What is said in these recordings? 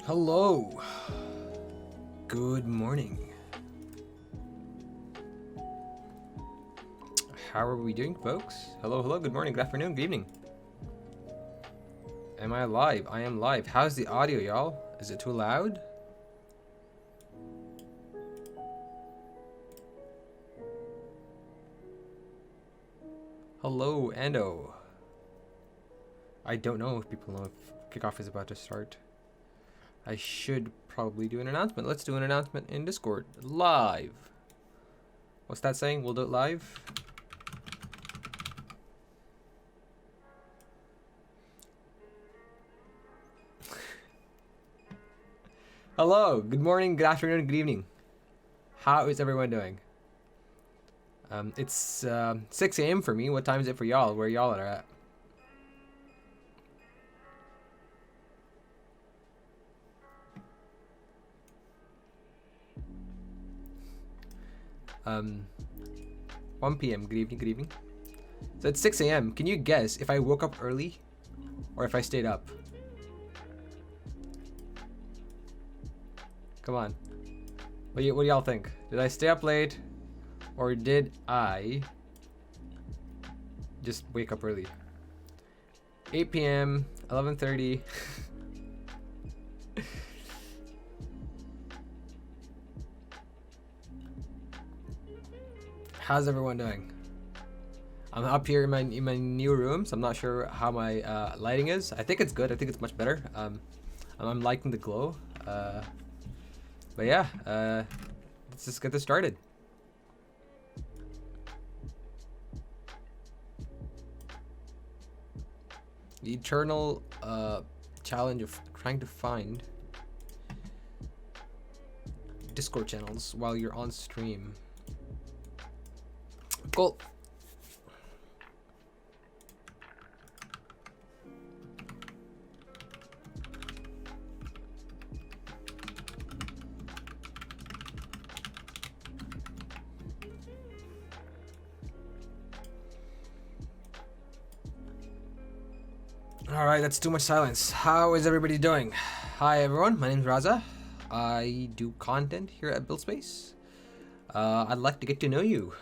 Hello. Good morning. How are we doing, folks? Hello, hello, good morning, good afternoon, good evening. Am I live? I am live. How's the audio, y'all? Is it too loud? Hello, Ando. I don't know if people know if kickoff is about to start. I should probably do an announcement. Let's do an announcement in Discord. Live. What's that saying? We'll do it live. Hello, good morning, good afternoon, good evening. How is everyone doing? It's 6 a.m. for me. What time is it for y'all? Where y'all are at? Um, 1 p.m. Good evening, good evening. So it's 6 a.m. Can you guess if I woke up early or if I stayed up? Come on. What do y'all think? Did I stay up late or did I just wake up early? 8 p.m., 11:30. How's everyone doing? I'm up here in my new room, so I'm not sure how my lighting is. I think it's good. I think it's much better. I'm liking the glow. But yeah, let's just get this started. The eternal challenge of trying to find Discord channels while you're on stream. Cool. All right, that's too much silence. How is everybody doing? Hi everyone, my name's Raza. I do content here at BuildSpace. I'd like to get to know you.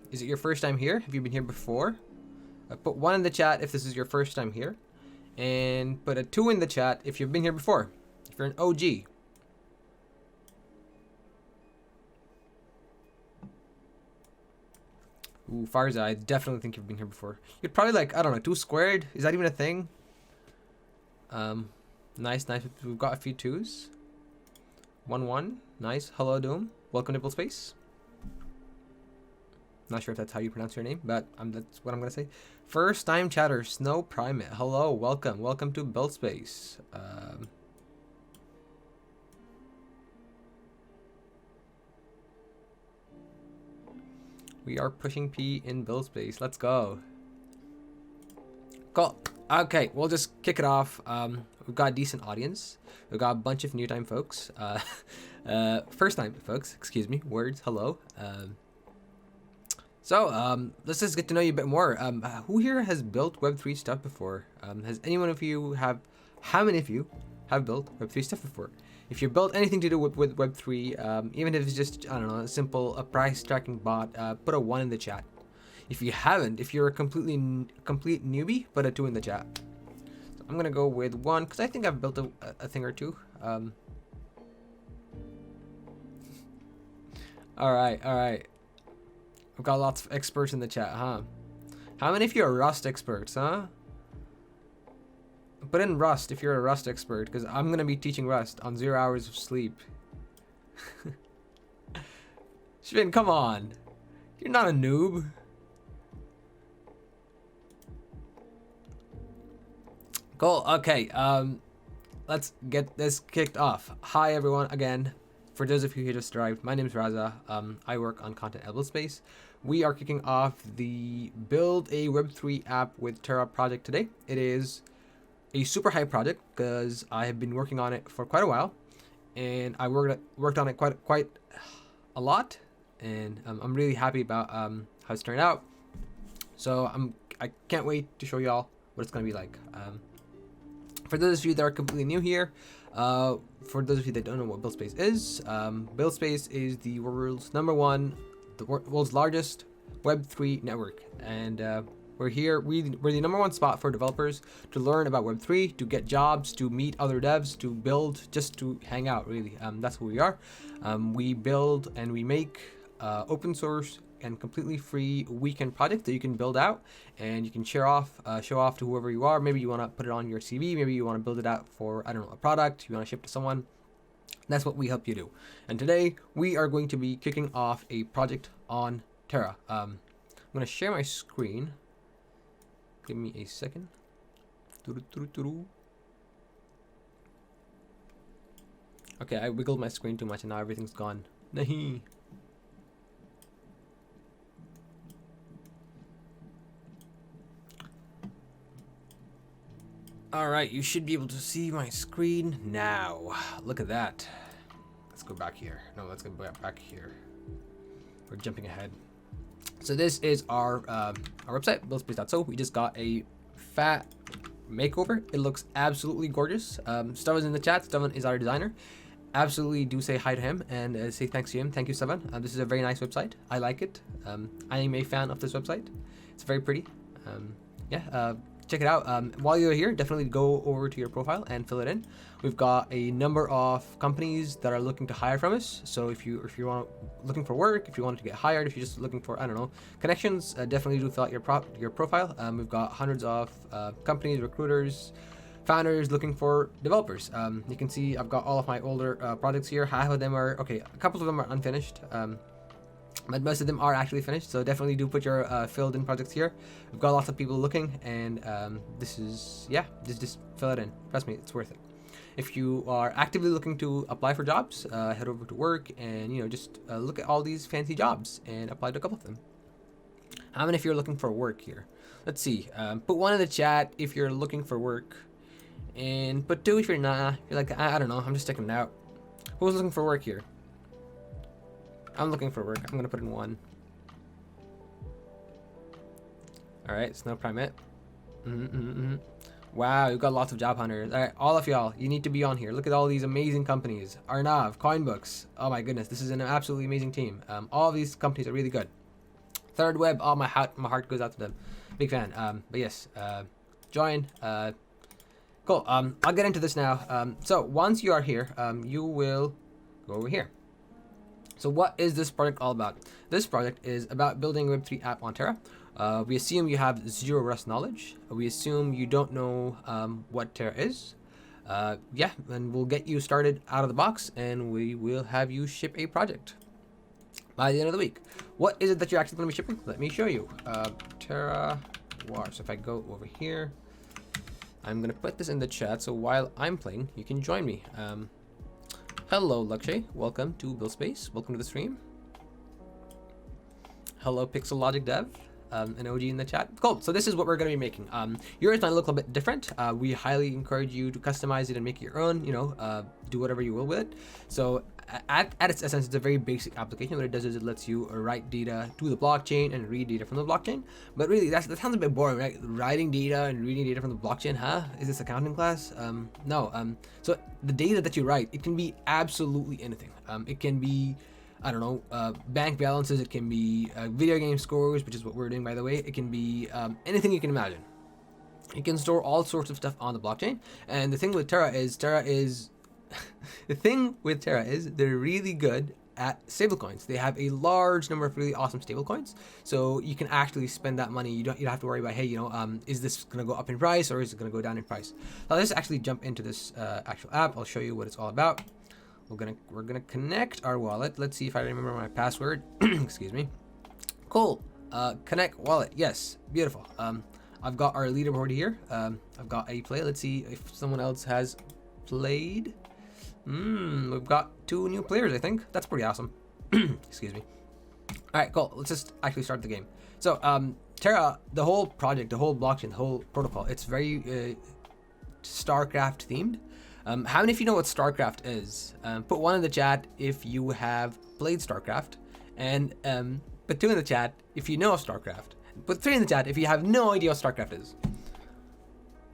Is it your first time here? Have you been here before? Put 1 in the chat if this is your first time here. And put a 2 in the chat if you've been here before. If you're an OG. Ooh, Farza, I definitely think you've been here before. You're probably like, I don't know, 2 squared? Is that even a thing? Nice, nice. We've got a few 2s. 1-1. Nice. Hello, Doom. Welcome to BuildSpace. Not sure if that's how you pronounce your name, but that's what I'm gonna say. First time chatter, Snow Primate. Hello, welcome to BuildSpace. We are pushing P in BuildSpace. Let's go. Cool. Okay, we'll just kick it off. We've got a decent audience. We've got a bunch of new time folks. First time folks. Excuse me. Words. Hello. So let's just get to know you a bit more. Who here has built Web3 stuff before? Has anyone of you have? How many of you have built Web3 stuff before? If you built anything to do with Web3, even if it's just, I don't know, a simple price tracking bot, put a 1 in the chat. If you haven't, if you're a complete newbie, put a 2 in the chat. So I'm gonna go with 1 because I think I've built a thing or two. All right. We've got lots of experts in the chat, huh? How many of you are Rust experts, huh? Put in Rust if you're a Rust expert, because I'm gonna be teaching Rust on 0 hours of sleep. Shvin, come on. You're not a noob. Cool, okay, let's get this kicked off. Hi everyone, again. For those of you who just arrived, my name is Raza. I work on content at BuildSpace. We are kicking off the Build a Web3 App with Terra project today. It is a super high project because I have been working on it for quite a while, and I worked on it quite a lot, and I'm really happy about how it's turned out. So I can't wait to show y'all what it's gonna be like. For those of you that are completely new here, for those of you that don't know what BuildSpace is, BuildSpace is the world's world's largest Web3 network, and we're here. We're the #1 spot for developers to learn about Web3, to get jobs, to meet other devs, to build, just to hang out. Really, that's who we are. We build and we make open source and completely free weekend projects that you can build out and you can show off to whoever you are. Maybe you want to put it on your CV. Maybe you want to build it out for, I don't know, a product you want to ship to someone. That's what we help you do. And today we are going to be kicking off a project on Terra. I'm going to share my screen. Give me a second. Okay, I wiggled my screen too much and now everything's gone. Nahi. Alright, you should be able to see my screen now. Look at that. Let's go back here. No, let's go back here. We're jumping ahead. So this is our website, buildspace.so. We just got a fat makeover. It looks absolutely gorgeous. Stevan's in the chat. Stevan is our designer. Absolutely do say hi to him and say thanks to him. Thank you, Stevan. This is a very nice website. I like it. I am a fan of this website. It's very pretty. Check it out. While you're here, definitely go over to your profile and fill it in. We've got a number of companies that are looking to hire from us. So if you looking for work, if you want to get hired, if you're just looking for, I don't know, connections, definitely do fill out your profile. We've got hundreds of companies, recruiters, founders looking for developers. You can see I've got all of my older projects here. Half of them are okay. A couple of them are unfinished. But most of them are actually finished, so definitely do put your filled in projects here. We've got lots of people looking, and just fill it in. Trust me, it's worth it. If you are actively looking to apply for jobs, head over to work and just look at all these fancy jobs and apply to a couple of them. How many of you are looking for work here? Let's see. Put 1 in the chat if you're looking for work, and put 2 if you're not. You're like, I don't know, I'm just checking it out. Who's looking for work here? I'm looking for work. I'm gonna put in 1. All right, Snow Primate. Wow, you've got lots of job hunters. All right, all of y'all, you need to be on here. Look at all these amazing companies. Arnav, Coinbooks. Oh my goodness, this is an absolutely amazing team. All of these companies are really good. Third Web. Oh, my heart goes out to them. Big fan. But yes, join. Cool. I'll get into this now. So once you are here, you will go over here. So what is this project all about? This project is about building a Web3 app on Terra. We assume you have 0 Rust knowledge. We assume you don't know what Terra is. And we'll get you started out of the box and we will have you ship a project by the end of the week. What is it that you're actually going to be shipping? Let me show you. Terra War. So if I go over here, I'm going to put this in the chat. So while I'm playing, you can join me. Hello, Lakshay. Welcome to BuildSpace. Welcome to the stream. Hello, Pixel Logic Dev. An OG in the chat. Cool. So this is what we're going to be making. Yours might look a little bit different. We highly encourage you to customize it and make it your own. Do whatever you will with it. So at its essence, it's a very basic application. What it does is it lets you write data to the blockchain and read data from the blockchain. But really, that sounds a bit boring, right? Writing data and reading data from the blockchain, huh? Is this accounting class? No. So the data that you write, it can be absolutely anything. It can be, I don't know, bank balances. It can be video game scores, which is what we're doing, by the way. It can be anything you can imagine. You can store all sorts of stuff on the blockchain. And the thing with Terra is they're really good at stablecoins. They have a large number of really awesome stablecoins, so you can actually spend that money. You don't have to worry about, hey, is this gonna go up in price or is it gonna go down in price? Now let's actually jump into this actual app. I'll show you what it's all about. We're gonna connect our wallet. Let's see if I remember my password. Excuse me. Cool. Connect wallet. Yes, beautiful. I've got our leaderboard here. I've got a play. Let's see if someone else has played. We've got 2 new players, I think. That's pretty awesome. Excuse me. All right, cool. Let's just actually start the game. So, Terra, the whole project, the whole blockchain, the whole protocol, it's very StarCraft themed. How many of you know what StarCraft is? Put 1 in the chat if you have played StarCraft, and put 2 in the chat if you know of StarCraft. Put 3 in the chat if you have no idea what StarCraft is.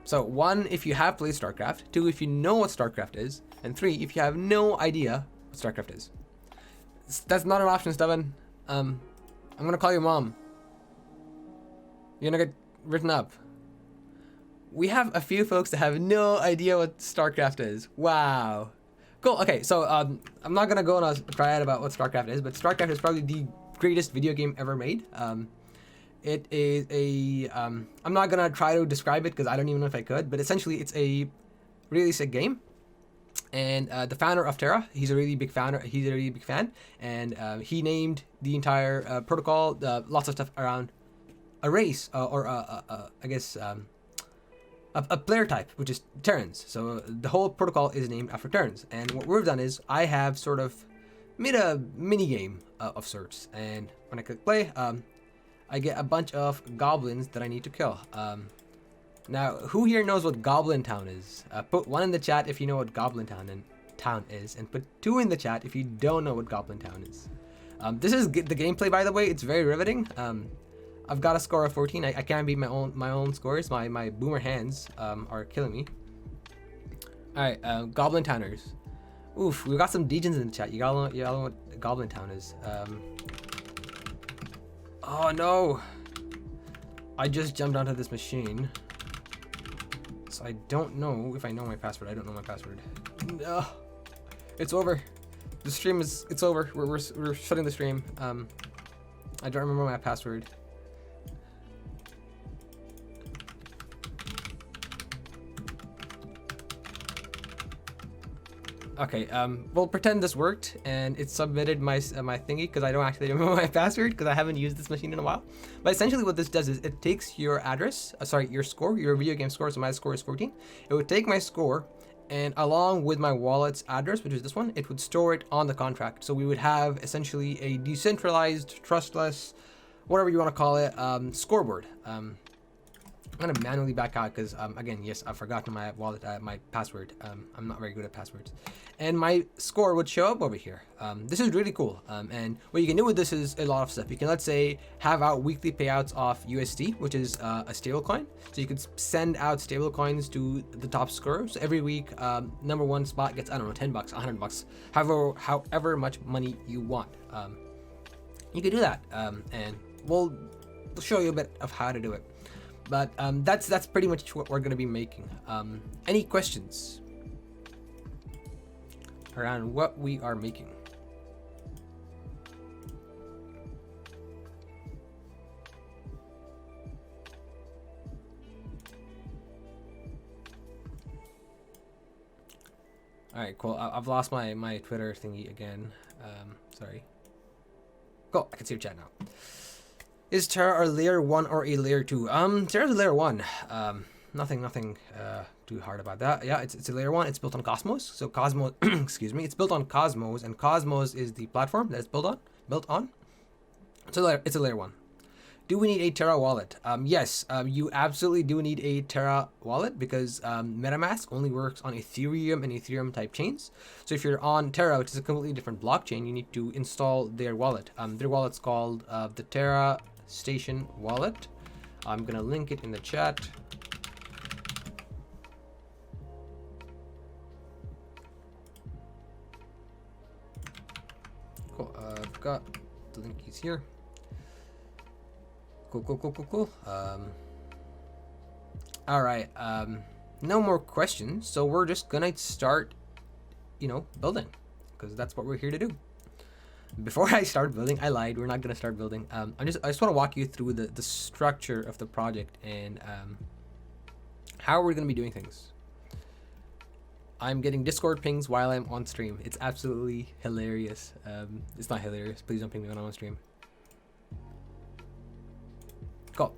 So 1, if you have played StarCraft. 2, if you know what StarCraft is. And 3, if you have no idea what StarCraft is. That's not an option, Steven. I'm gonna call your mom. You're gonna get written up. We have a few folks that have no idea what StarCraft is. Wow. Cool. Okay, so I'm not gonna go on a triad about what StarCraft is, but StarCraft is probably the greatest video game ever made. It is a I'm not gonna try to describe it because I don't even know if I could, but essentially it's a really sick game. And the founder of Terra, he's a really big fan, and he named the entire protocol, lots of stuff around a race I guess a player type, which is Terrans. So the whole protocol is named after Terrans. And what we've done is I have sort of made a mini game of sorts. And when I click play, I get a bunch of goblins that I need to kill. Now, who here knows what Goblin Town is? Put 1 in the chat if you know what Goblin Town is, and put 2 in the chat if you don't know what Goblin Town is. This is the gameplay, by the way. It's very riveting. I've got a score of 14. I can't beat my own scores. My boomer hands are killing me. All right, Goblin Towners. Oof, we got some Degens in the chat. You all know what Goblin Town is. Oh no! I just jumped onto this machine. So I don't know if I know my password. I don't know my password. No, it's over. The stream it's over. We're shutting the stream. I don't remember my password. Okay, we'll pretend this worked and it submitted my thingy because I don't actually remember my password because I haven't used this machine in a while. But essentially what this does is it takes your address, your score, your video game score. So my score is 14. It would take my score and along with my wallet's address, which is this one, it would store it on the contract. So we would have essentially a decentralized, trustless, whatever you want to call it, scoreboard. I'm gonna manually back out because again, yes, I've forgotten my wallet, my password. I'm not very good at passwords, and my score would show up over here. This is really cool. And what you can do with this is a lot of stuff. You can, let's say, have out weekly payouts of USD, which is a stable coin. So you could send out stable coins to the top scorer. So every week, number 1 spot gets, I don't know, $10, $100, however much money you want. You could do that, and we'll show you a bit of how to do it. But that's pretty much what we're going to be making. Any questions around what we are making? All right, cool. I've lost my Twitter thingy again. Sorry. Cool. I can see your chat now. Is Terra a layer 1 or a layer 2? Terra's a layer 1. Nothing too hard about that. Yeah, it's a layer 1. It's built on Cosmos. So Cosmos, excuse me, it's built on Cosmos, and Cosmos is the platform that it's built on. So it's a layer 1. Do we need a Terra wallet? Yes, you absolutely do need a Terra wallet because MetaMask only works on Ethereum and Ethereum type chains. So if you're on Terra, which is a completely different blockchain, you need to install their wallet. Their wallet's called the Terra Station wallet. I'm gonna link it in the chat. Cool. I've got the linkies here. Cool. All right. No more questions. So we're just gonna start, building, because that's what we're here to do. Before I start building, I lied. We're not gonna start building. I just want to walk you through the structure of the project and how we're gonna be doing things. I'm getting Discord pings while I'm on stream. It's absolutely hilarious. It's not hilarious. Please don't ping me when I'm on stream. Cool.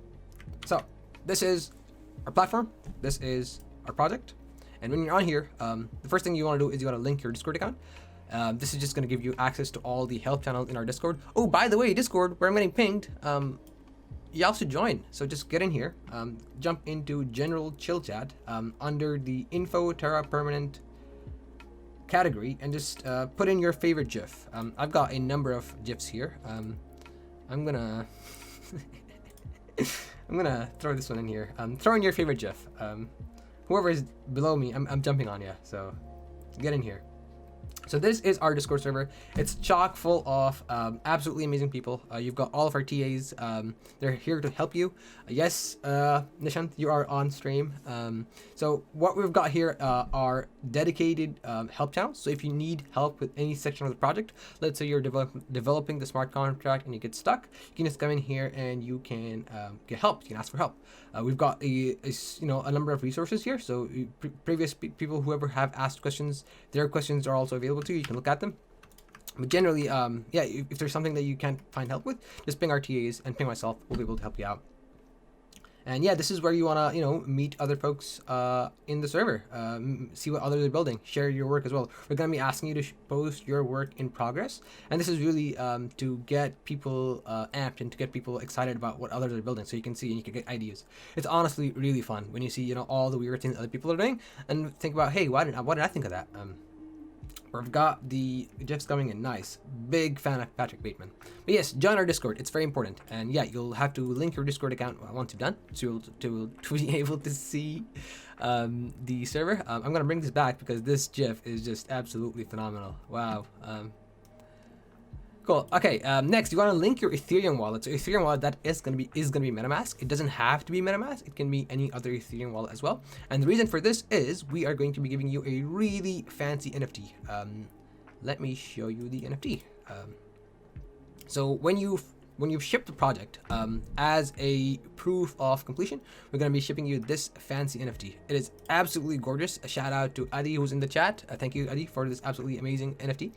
So this is our platform. This is our project. And when you're on here, the first thing you want to do is you want to link your Discord account. This is just going to give you access to all the help channels in our Discord. Oh, by the way, Discord, where I'm getting pinged, y'all should join. So just get in here, jump into general chill chat under the info Terra permanent category, and just put in your favorite GIF. I've got a number of GIFs here. I'm gonna I'm gonna throw this one in here. Throw in your favorite GIF. whoever is below me, I'm jumping on you. So get in here. So this is our Discord server. It's chock full of absolutely amazing people. You've got all of our TAs. They're here to help you. Yes, Nishant, you are on stream. So what we've got here are dedicated help channels. So if you need help with any section of the project, let's say you're developing the smart contract and you get stuck, you can just come in here and you can get help. You can ask for help. We've got a number of resources here. So previous people who ever have asked questions, their questions are also available to you. You can look at them. But generally, yeah, if there's something that you can't find help with, just ping our TAs and ping myself. We'll be able to help you out. And yeah, this is where you want to, meet other folks in the server, see what others are building, share your work as well. We're going to be asking you to post your work in progress. And this is really to get people amped and to get people excited about what others are building, so you can see and you can get ideas. It's honestly really fun when you see, all the weird things other people are doing and think about, hey, why did I think of that? We've got the GIFs coming in. Nice. Big fan of Patrick Bateman. But yes, join our Discord. It's very important. And yeah, you'll have to link your Discord account once you've done to be able to see the server. I'm going to bring this back because this GIF is just absolutely phenomenal. Wow. Cool. Okay. Next, you want to link your Ethereum wallet. So Ethereum wallet that is gonna be MetaMask. It doesn't have to be MetaMask. It can be any other Ethereum wallet as well. And the reason for this is we are going to be giving you a really fancy NFT. Let me show you the NFT. So when you've shipped the project as a proof of completion, we're going to be shipping you this fancy NFT. It is absolutely gorgeous. A shout out to Adi who's in the chat. Thank you, Adi, for this absolutely amazing NFT.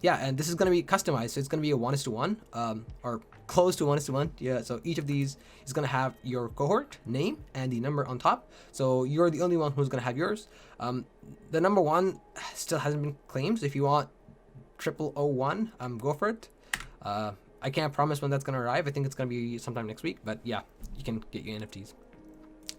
Yeah, and this is going to be customized, so it's going to be a 1:1 or close to 1:1. Yeah, so each of these is going to have your cohort name and the number on top, so you're the only one who's going to have yours. The number 1 still hasn't been claimed, so if you want 0001, go for it. I can't promise when that's going to arrive. I think it's going to be sometime next week, but yeah, you can get your NFTs.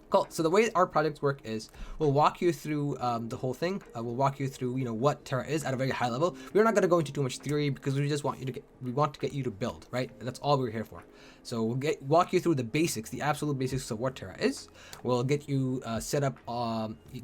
Cool. So the way our projects work is we'll walk you through the whole thing. We'll walk you through, what Terra is at a very high level. We're not going to go into too much theory because we just want you to get you to build, right? And that's all we're here for. So we'll walk you through the basics, the absolute basics of what Terra is. We'll get you set up,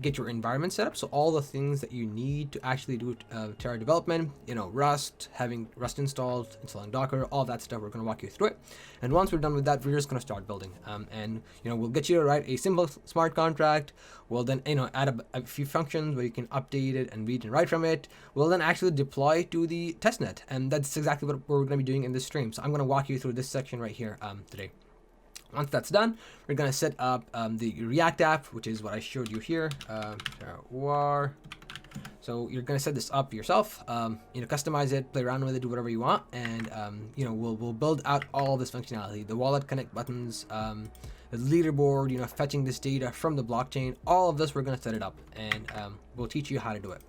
get your environment set up. So all the things that you need to actually do Terra development, Rust, having Rust installed, installing Docker, all that stuff. We're going to walk you through it. And once we're done with that, we're just going to start building. And we'll get you to write a simple smart contract. We'll then add a few functions where you can update it and read and write from it. We'll then actually deploy to the testnet, and that's exactly what we're going to be doing in this stream. So I'm going to walk you through this section right here today. Once that's done, we're going to set up the React app, which is what I showed you here. So you're going to set this up yourself, customize it, play around with it, do whatever you want, and we'll build out all this functionality, the wallet connect buttons, the leaderboard, fetching this data from the blockchain. All of this, we're going to set it up, and we'll teach you how to do it.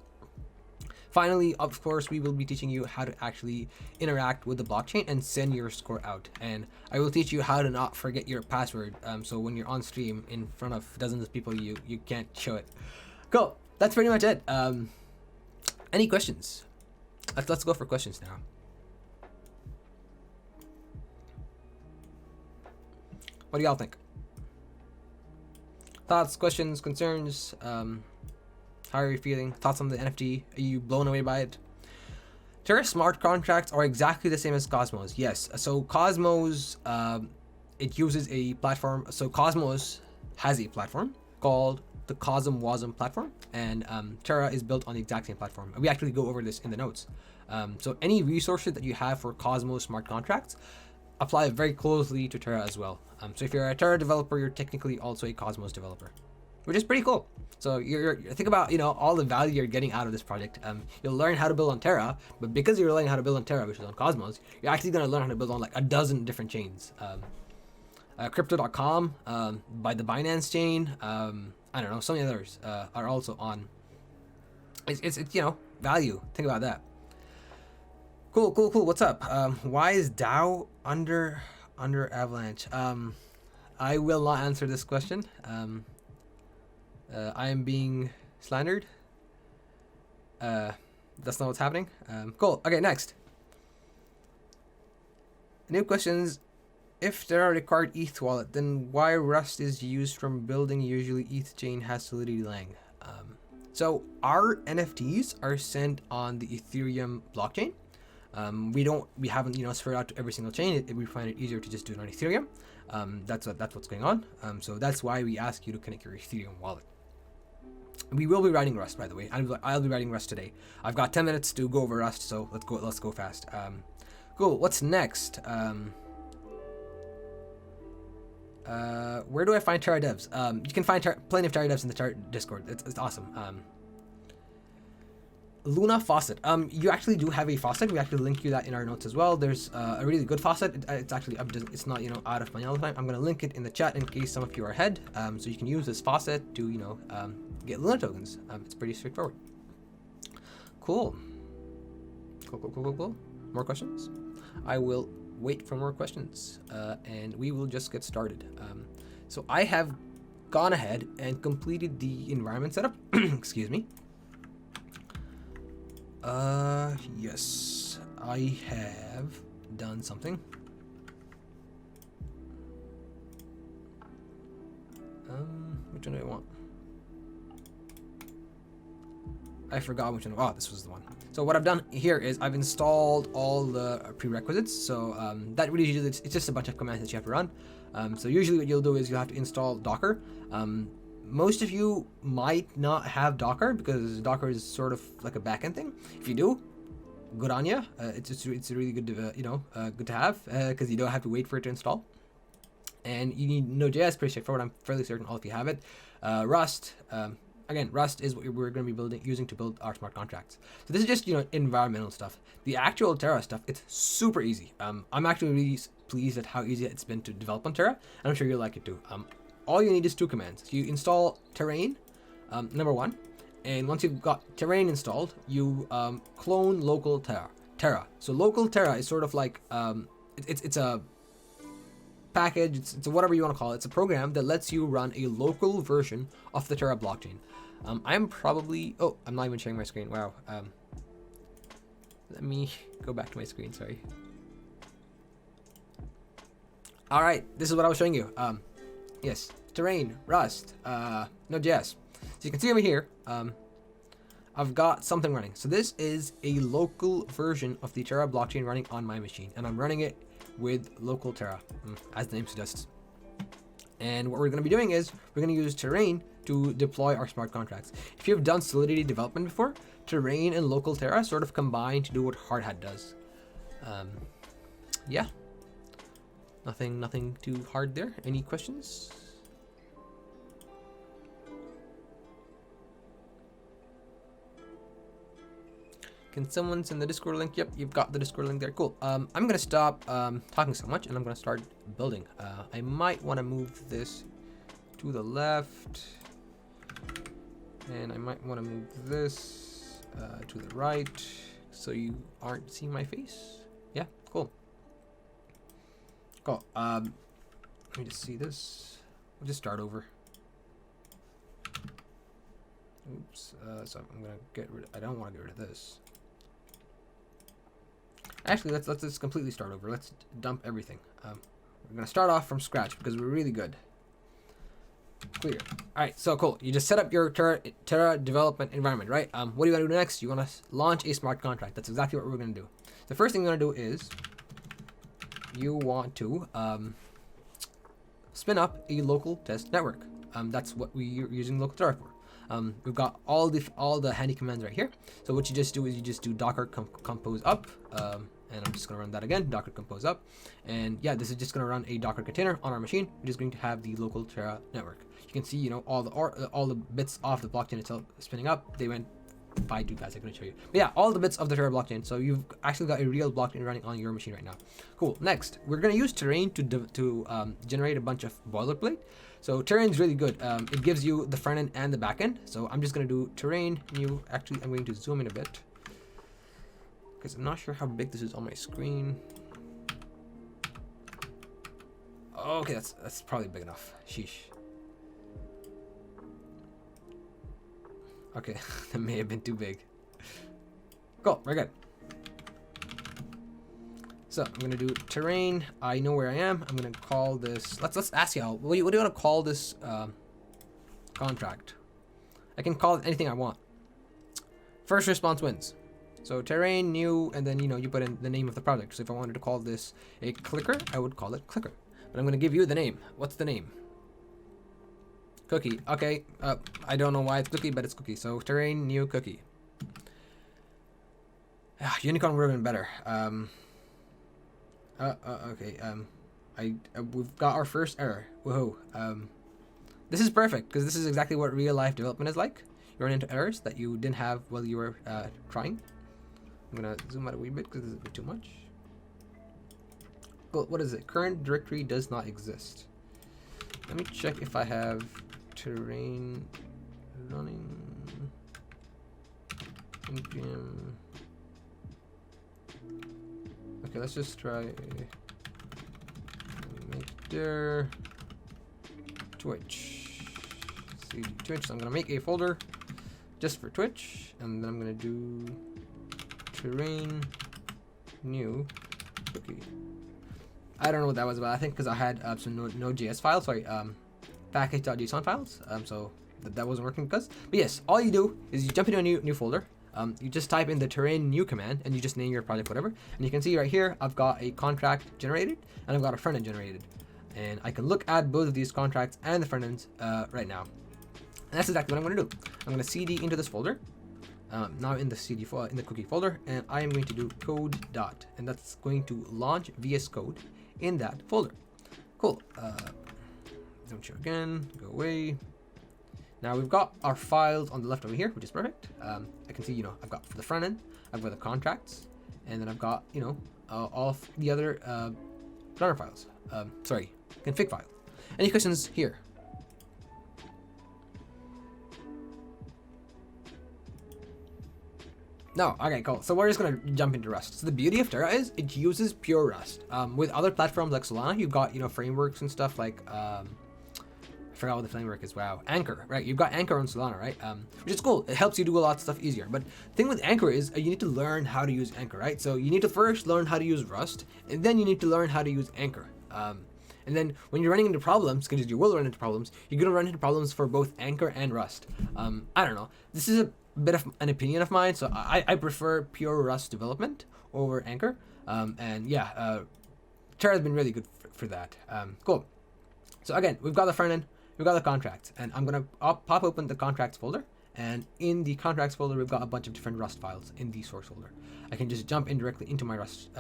Finally, of course, we will be teaching you how to actually interact with the blockchain and send your score out. And I will teach you how to not forget your password, so when you're on stream in front of dozens of people, you can't show it. Cool. That's pretty much it. Any questions? Let's go for questions now. What do y'all think? Thoughts, questions, concerns? How are you feeling? Thoughts on the NFT? Are you blown away by it? Terra smart contracts are exactly the same as Cosmos. Yes. So Cosmos, it uses a platform. So Cosmos has a platform called the CosmWasm platform, and Terra is built on the exact same platform. We actually go over this in the notes. So any resources that you have for Cosmos smart contracts apply very closely to Terra as well. So if you're a Terra developer, you're technically also a Cosmos developer, which is pretty cool. So you're think about all the value you're getting out of this project. You'll learn how to build on Terra, but because you're learning how to build on Terra, which is on Cosmos, you're actually going to learn how to build on like a dozen different chains. Crypto.com, by the Binance chain, I don't know, some of the others are also on. It's value. Think about that. Cool. What's up? Why is DAO under Avalanche? I will not answer this question. I am being slandered. That's not what's happening. Cool. Okay, next. New questions if there are required ETH wallet, then why Rust is used from building usually ETH chain has solidity lang? So our NFTs are sent on the Ethereum blockchain. We haven't spread out to every single chain. We find it easier to just do it on Ethereum. That's what's going on. So that's why we ask you to connect your Ethereum wallet. We will be writing Rust, by the way. I'll be writing Rust today. I've got 10 minutes to go over Rust, so let's go fast. Cool. What's next? Where do I find Terra devs? You can find plenty of Terra devs in the Terra Discord. It's awesome. Luna faucet. You actually do have a faucet. We actually link you that in our notes as well. There's a really good faucet. It's actually it's not out of money all the time. I'm gonna link it in the chat in case some of you are ahead. So you can use this faucet to get Luna tokens. It's pretty straightforward. Cool. Cool. More questions? I will wait for more questions, and we will just get started. So I have gone ahead and completed the environment setup. Excuse me. Yes, I have done something. Which one do I want? I forgot which one. Oh, this was the one. So what I've done here is I've installed all the prerequisites. So that really usually it's just a bunch of commands that you have to run. So usually what you'll do is you have to install Docker. Most of you might not have Docker because Docker is sort of like a backend thing. If you do, good on you. It's really good to good to have because you don't have to wait for it to install. And you need Node.js, pretty straightforward. I'm fairly certain all of you have it. Rust. Again, Rust is what we're going to be using to build our smart contracts. So this is just environmental stuff. The actual Terra stuff, it's super easy. I'm actually really pleased at how easy it's been to develop on Terra, and I'm sure you'll like it too. All you need is 2 commands. You install Terrain, number 1, and once you've got Terrain installed, you clone local Terra. So local Terra is sort of like it's a package. It's whatever you want to call it. It's a program that lets you run a local version of the Terra blockchain. I'm not even sharing my screen. Wow. Let me go back to my screen. Sorry. All right, this is what I was showing you. Yes, Terrain, Rust, Node.js. So you can see over here, I've got something running. So this is a local version of the Terra blockchain running on my machine, and I'm running it with local Terra, as the name suggests. And what we're going to be doing is we're going to use Terrain to deploy our smart contracts. If you've done Solidity development before, Terrain and local Terra sort of combine to do what Hardhat does. Yeah. Nothing too hard there. Any questions? Can someone send the Discord link? Yep, you've got the Discord link there. Cool. I'm gonna stop talking so much, and I'm gonna start building. I might want to move this to the left, and I might want to move this to the right, so you aren't seeing my face. Yeah, cool. Cool. Let me just see this. We'll just start over. Oops. So I'm gonna get rid. I don't want to get rid of this. Actually, let's just completely start over. Let's dump everything. We're gonna start off from scratch because we're really good. Clear. All right. So cool. You just set up your Terra development environment, right? What do you want to do next? You want to launch a smart contract. That's exactly what we're gonna do. The first thing you're gonna do is you want to spin up a local test network. That's what we're using local Terra for. We've got all the handy commands right here. So what you just do is you just do docker compose up, and I'm just gonna run that again, docker compose up, and yeah, this is just gonna run a Docker container on our machine, which is going to have the local Terra network. You can see, all the bits of the blockchain itself spinning up. They went by two guys. I couldn't show you, but yeah, all the bits of the Terra blockchain. So you've actually got a real blockchain running on your machine right now. Cool. Next, we're gonna use Terrain to generate a bunch of boilerplate. So Terrain's really good. It gives you the front end and the back end. So I'm just gonna do Terrain new. Actually, I'm going to zoom in a bit because I'm not sure how big this is on my screen. Okay, that's probably big enough. Sheesh. Okay, that may have been too big. Cool, we're good. So I'm gonna do terrain. I know where I am. I'm gonna call this. Let's ask y'all. What do you want to call this contract? I can call it anything I want. First response wins. So terrain, new, and then you put in the name of the project. So if I wanted to call this a clicker, I would call it clicker. But I'm gonna give you the name. What's the name? Cookie. Okay. I don't know why it's cookie, but it's cookie. So terrain, new, cookie. Unicorn would have been better. Okay. We've got our first error. Woohoo. This is perfect because this is exactly what real life development is like. You run into errors that you didn't have while you were trying. I'm gonna zoom out a wee bit because this is a bit too much. Well, what is it? Current directory does not exist. Let me check if I have terrain running. npm. Okay, let's just try make dir Twitch. See Twitch. So I'm gonna make a folder just for Twitch, and then I'm gonna do terrain new cookie. I don't know what that was about. I think because I had some Node.js files, sorry, package.json files. So that wasn't working because. But yes, all you do is you jump into a new folder. You just type in the terrain new command and you just name your project whatever. And you can see right here, I've got a contract generated and I've got a front end generated. And I can look at both of these contracts and the front ends right now. And that's exactly what I'm going to do. I'm going to cd into this folder. Now in the cd in the cookie folder, and I am going to do code dot, and that's going to launch VS Code in that folder. Cool. Don't show again. Go away. Now we've got our files on the left over here, which is perfect. I can see, I've got for the front end, I've got the contracts, and then I've got, all of the other runner files. Config file. Any questions here? No, okay, cool. So we're just gonna jump into Rust. So the beauty of Terra is it uses pure Rust. With other platforms like Solana, you've got frameworks and stuff like I forgot what the framework is. Wow, Anchor, right? You've got Anchor on Solana, right? Which is cool. It helps you do a lot of stuff easier. But the thing with Anchor is you need to learn how to use Anchor, right? So you need to first learn how to use Rust, and then you need to learn how to use Anchor. And then when you're running into problems, because you will run into problems, you're gonna run into problems for both Anchor and Rust. I don't know. This is a bit of an opinion of mine, so I prefer pure Rust development over Anchor. And yeah, Terra has been really good for that. Cool. So again, we've got the front end, we've got the contracts, and I'm gonna pop open the contracts folder. And in the contracts folder, we've got a bunch of different Rust files in the source folder. I can just jump in directly into my Rust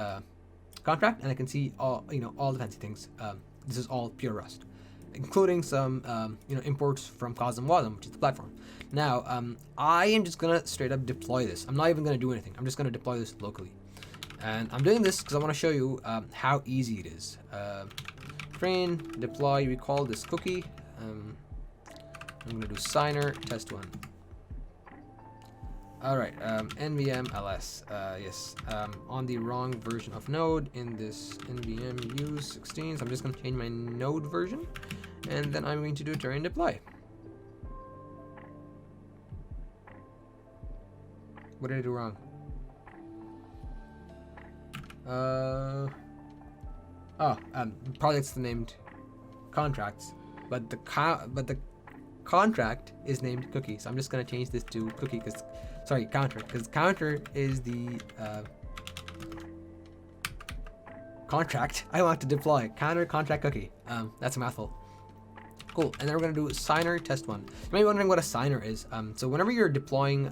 contract, and I can see all all the fancy things. This is all pure Rust, including some imports from Cosm Wasm, which is the platform. Now, I am just gonna straight up deploy this. I'm not even gonna do anything. I'm just gonna deploy this locally, and I'm doing this because I want to show you how easy it is. Train deploy. We call this cookie. I'm gonna do signer test1. All right, nvm ls. Yes, on the wrong version of Node in this nvm use 16. So I'm just gonna change my Node version, and then I'm going to do terrain deploy. What did I do wrong? Project's named contracts, but the contract is named cookie. So I'm just gonna change this to cookie counter, because counter is the contract I want to deploy. Counter contract cookie. That's a mouthful. Cool. And then we're gonna do signer test1. You may be wondering what a signer is. So whenever you're deploying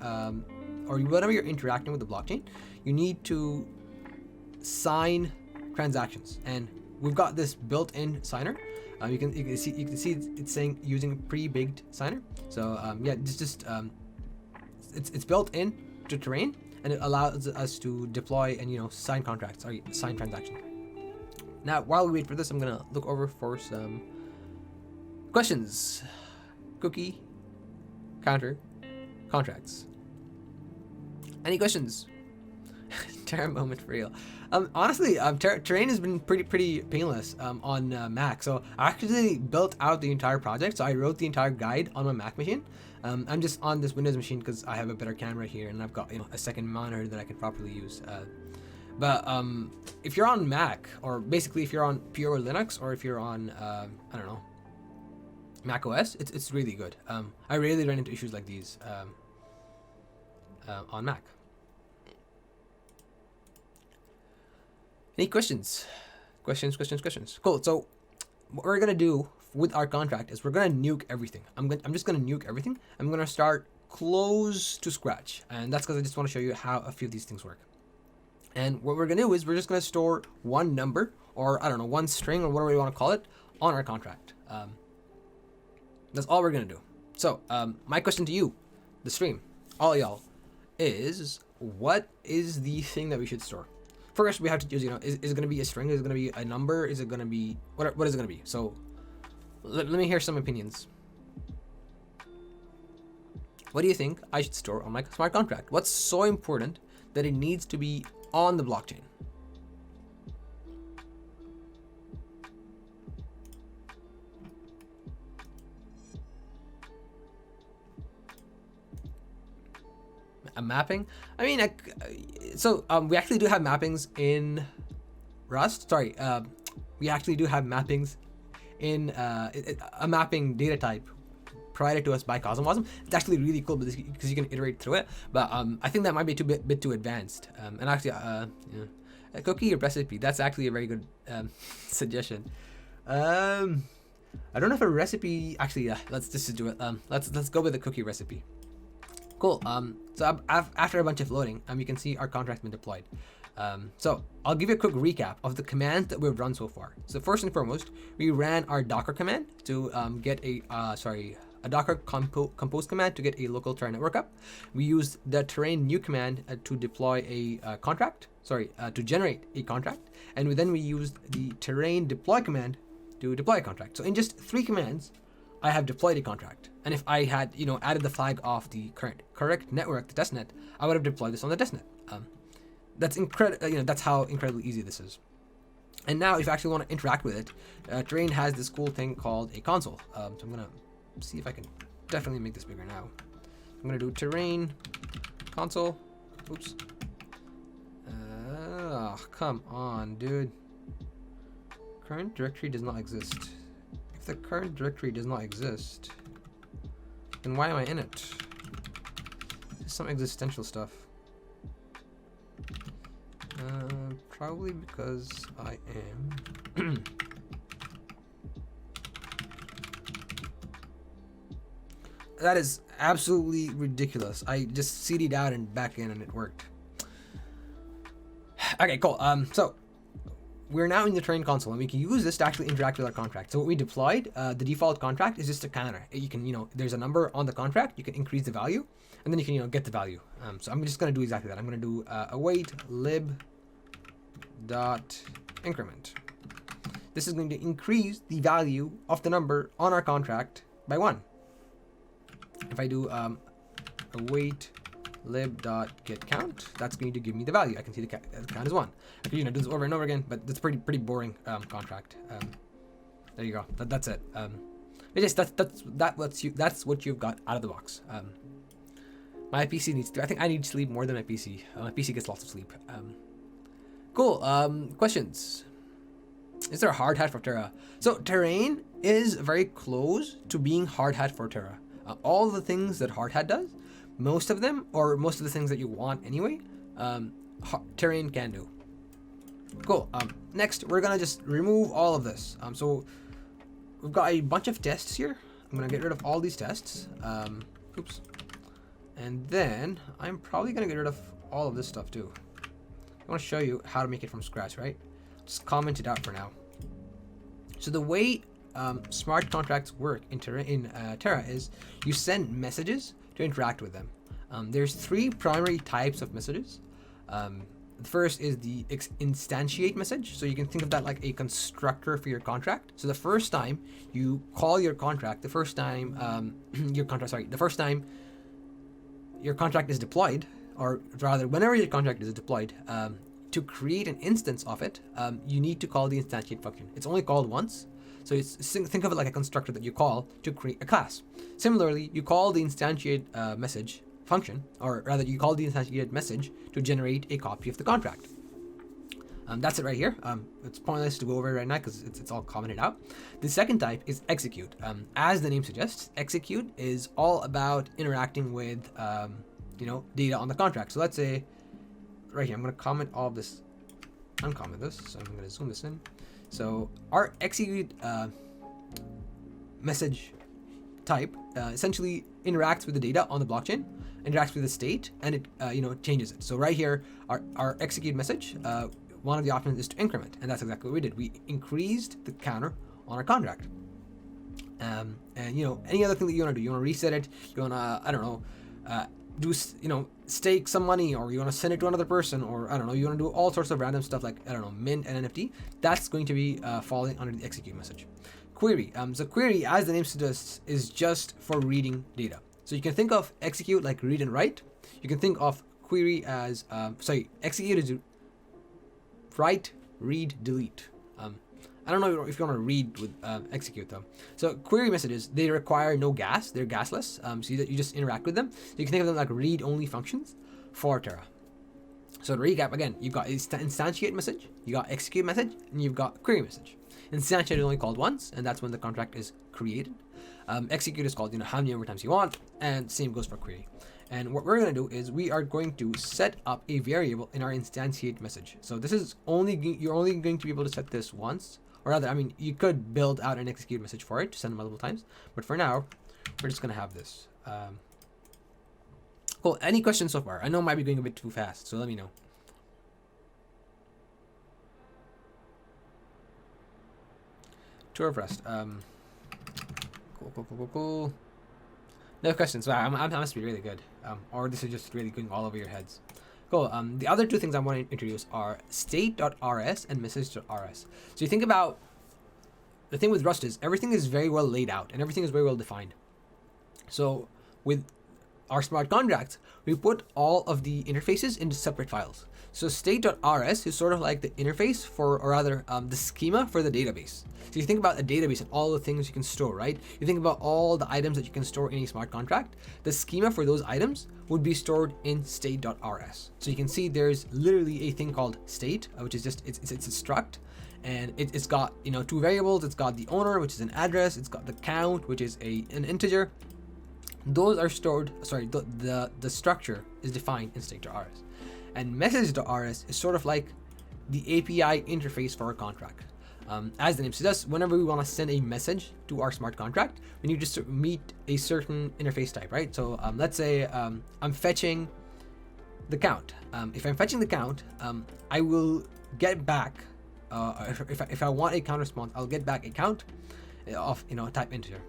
or whenever you're interacting with the blockchain, you need to sign transactions, and we've got this built-in signer. You can see it's saying using pre-baked signer. So yeah, it's built in to terrain, and it allows us to deploy and sign contracts or sign transactions. Now, while we wait for this, I'm gonna look over for some questions. Cookie, counter, contracts. Any questions? Terra moment for real. Honestly, terrain has been pretty painless on Mac. So I actually built out the entire project. So I wrote the entire guide on my Mac machine. I'm just on this Windows machine because I have a better camera here, and I've got a second monitor that I can properly use. But if you're on Mac, or basically if you're on pure Linux, or if you're on I don't know, Mac OS, it's really good. I rarely run into issues like these on Mac. Any questions? Questions. Cool. So what we're gonna do with our contract is we're gonna nuke everything. I'm just gonna nuke everything. I'm gonna start close to scratch, and that's because I just want to show you how a few of these things work. And what we're gonna do is we're just gonna store one number, or I don't know, one string, or whatever you want to call it, on our contract. That's all we're gonna do. So my question to you, the stream, all y'all, is what is the thing that we should store? First, we have to choose, you know, is it going to be a string? Is it going to be a number? Is it going to be, what is it going to be? So let me hear some opinions. What do you think I should store on my smart contract? What's so important that it needs to be on the blockchain? A mapping? I mean, we actually do have mappings in Rust. Sorry, we actually do have mappings in a mapping data type provided to us by Cosmosm. It's actually really cool because you can iterate through it. But I think that might be a bit too advanced. And actually, a cookie recipe. That's actually a very good suggestion. I don't know if a recipe. Actually, let's just do it. Let's go with the cookie recipe. Cool. So after a bunch of loading, you can see our contract's been deployed. So I'll give you a quick recap of the commands that we've run so far. So first and foremost, we ran our Docker command to get a Docker compose command to get a local Terra network up. We used the terrain new command to deploy a contract. To generate a contract, and then we used the terrain deploy command to deploy a contract. So in just 3 commands, I have deployed a contract. And if I had, added the flag of the correct network, the testnet, I would have deployed this on the testnet. That's incredible. That's how incredibly easy this is. And now, if you actually want to interact with it, Terrain has this cool thing called a console. So I'm gonna see if I can definitely make this bigger now. I'm gonna do Terrain console. Oops. Come on, dude. Current directory does not exist. If the current directory does not exist, then why am I in it? This is some existential stuff. Probably because I am. That is absolutely ridiculous. I just CD'd out and back in and it worked. Okay, cool. So we're now in the terrain console and we can use this to actually interact with our contract. So what we deployed, the default contract is just a counter. You can, there's a number on the contract, you can increase the value, and then you can, get the value. So I'm just gonna do exactly that. I'm gonna do await lib dot increment. This is going to increase the value of the number on our contract by 1. If I do await lib dot get count, that's going to give me the value. I can see the count is 1. I can do this over and over again, but that's pretty boring contract. There you go. That's it. That's what you've got out of the box. My PC needs to. I think I need sleep more than my PC. My PC gets lots of sleep. Cool. Questions. Is there a hard hat for Terra? So Terrain is very close to being hard hat for Terra. All the things that hard hat does, most of them, or most of the things that you want anyway, Terrain can do. Cool. Next, we're gonna just remove all of this. So we've got a bunch of tests here. I'm gonna get rid of all these tests. Oops. And then I'm probably gonna get rid of all of this stuff too. I want to show you how to make it from scratch, right? Just comment it out for now. So the way smart contracts work in Terra is you send messages to interact with them. There's 3 primary types of messages. The first is the instantiate message. So you can think of that like a constructor for your contract. So the first time you call your contract, the first time your contract is deployed, or rather whenever your contract is deployed, to create an instance of it, you need to call the instantiate function. It's only called once. So think of it like a constructor that you call to create a class. Similarly, you call the instantiate message function, or rather you call the instantiate message to generate a copy of the contract. That's it right here. It's pointless to go over it right now because it's all commented out. The second type is execute. As the name suggests, execute is all about interacting with data on the contract. So let's say right here, I'm going to comment all of this, uncomment this. So I'm going to zoom this in. So our execute message type essentially interacts with the data on the blockchain, interacts with the state, and it changes it. So right here, our execute message, one of the options is to increment, and that's exactly what we did. We increased the counter on our contract. And any other thing that you want to do, you want to reset it, you want to, I don't know, stake some money, or you want to send it to another person, or I don't know, you want to do all sorts of random stuff like, I don't know, mint and NFT. That's going to be falling under the execute message. Query. So query, as the name suggests, is just for reading data. So you can think of execute like read and write. You can think of query as execute is write, read, delete. I don't know if you want to read with execute though. So query messages, they require no gas. They're gasless. So you just interact with them. So you can think of them like read-only functions for Terra. So to recap again, you've got instantiate message, you got execute message, and you've got query message. Instantiate is only called once, and that's when the contract is created. Execute is called how many times you want, and same goes for query. And what we're going to do is we are going to set up a variable in our instantiate message. So this is you're only going to be able to set this once, or rather, I mean, you could build out an execute message for it to send multiple times, but for now, we're just going to have this. Cool. Any questions so far? I know I might be going a bit too fast, so let me know. Tour of Rest. Cool. No questions. Wow, I must be really good. Or this is just really going all over your heads. Cool. The other two things I want to introduce are state.rs and message.rs. So you think about the thing with Rust is everything is very well laid out and everything is very well defined. So with our smart contracts, we put all of the interfaces into separate files. So state.rs is sort of like the interface for, or rather the schema for the database. So you think about a database and all the things you can store, right? You think about all the items that you can store in a smart contract. The schema for those items would be stored in state.rs. So you can see there's literally a thing called state, which is just, it's a struct. And it's got, two variables. It's got the owner, which is an address. It's got the count, which is an integer. Those are stored, the structure is defined in state.rs. And message.rs is sort of like the API interface for our contract. As the name suggests, whenever we want to send a message to our smart contract, we need to meet a certain interface type, right? So let's say I'm fetching the count. If I'm fetching the count, I will get back, if I want a count response, I'll get back a count of type integer.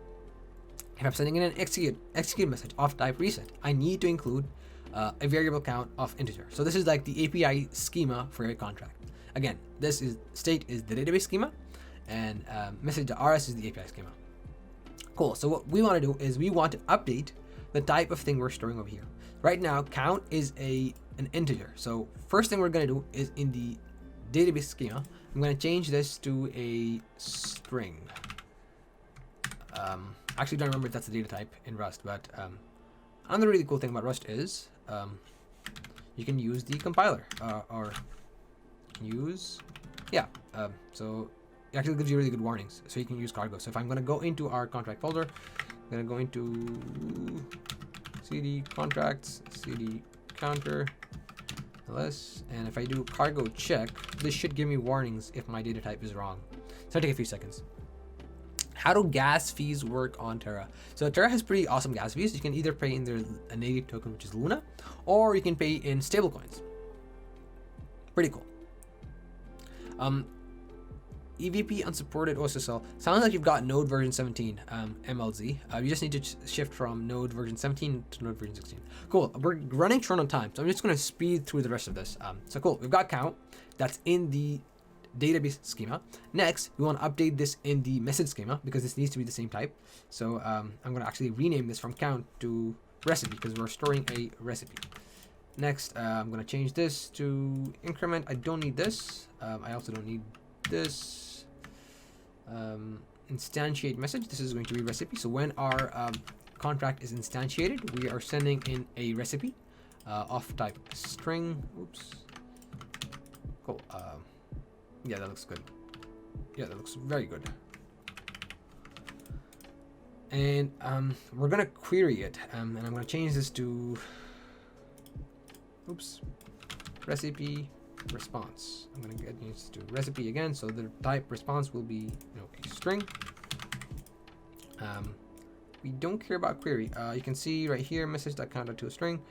If I'm sending in an execute message of type reset, I need to include a variable count of integer. So this is like the API schema for a contract. Again, this is state is the database schema, and message.rs is the API schema. Cool. So what we want to do is we want to update the type of thing we're storing over here. Right now, count is an integer. So first thing we're going to do is in the database schema, I'm going to change this to a string. Actually, don't remember if that's the data type in Rust, but another really cool thing about Rust is you can use the compiler so it actually gives you really good warnings. So you can use cargo. So if I'm going to go into our contract folder, I'm going to go into cd contracts, cd counter, ls, and if I do cargo check, this should give me warnings if my data type is wrong. So it'll take a few seconds. How do gas fees work on Terra? So Terra has pretty awesome gas fees. You can either pay in a native token, which is Luna, or you can pay in stablecoins. Pretty cool. EVP unsupported OSSL. Sounds like you've got Node version 17 MLZ. You just need to shift from Node version 17 to Node version 16. Cool. We're running short on time, so I'm just going to speed through the rest of this. So cool. We've got count. That's in the database schema. Next, we want to update this in the message schema because this needs to be the same type. So I'm going to actually rename this from count to recipe because we're storing a recipe. Next, I'm going to change this to increment. I don't need this. I also don't need this. Instantiate message. This is going to be recipe. So when our contract is instantiated, we are sending in a recipe of type string. Oops. Cool. Yeah, that looks good. Yeah, that looks very good. And we're gonna query it, and I'm gonna change this to, oops, recipe response. I'm gonna get used to recipe again, so the type response will be, a string. We don't care about query. You can see right here, message.counter to a string.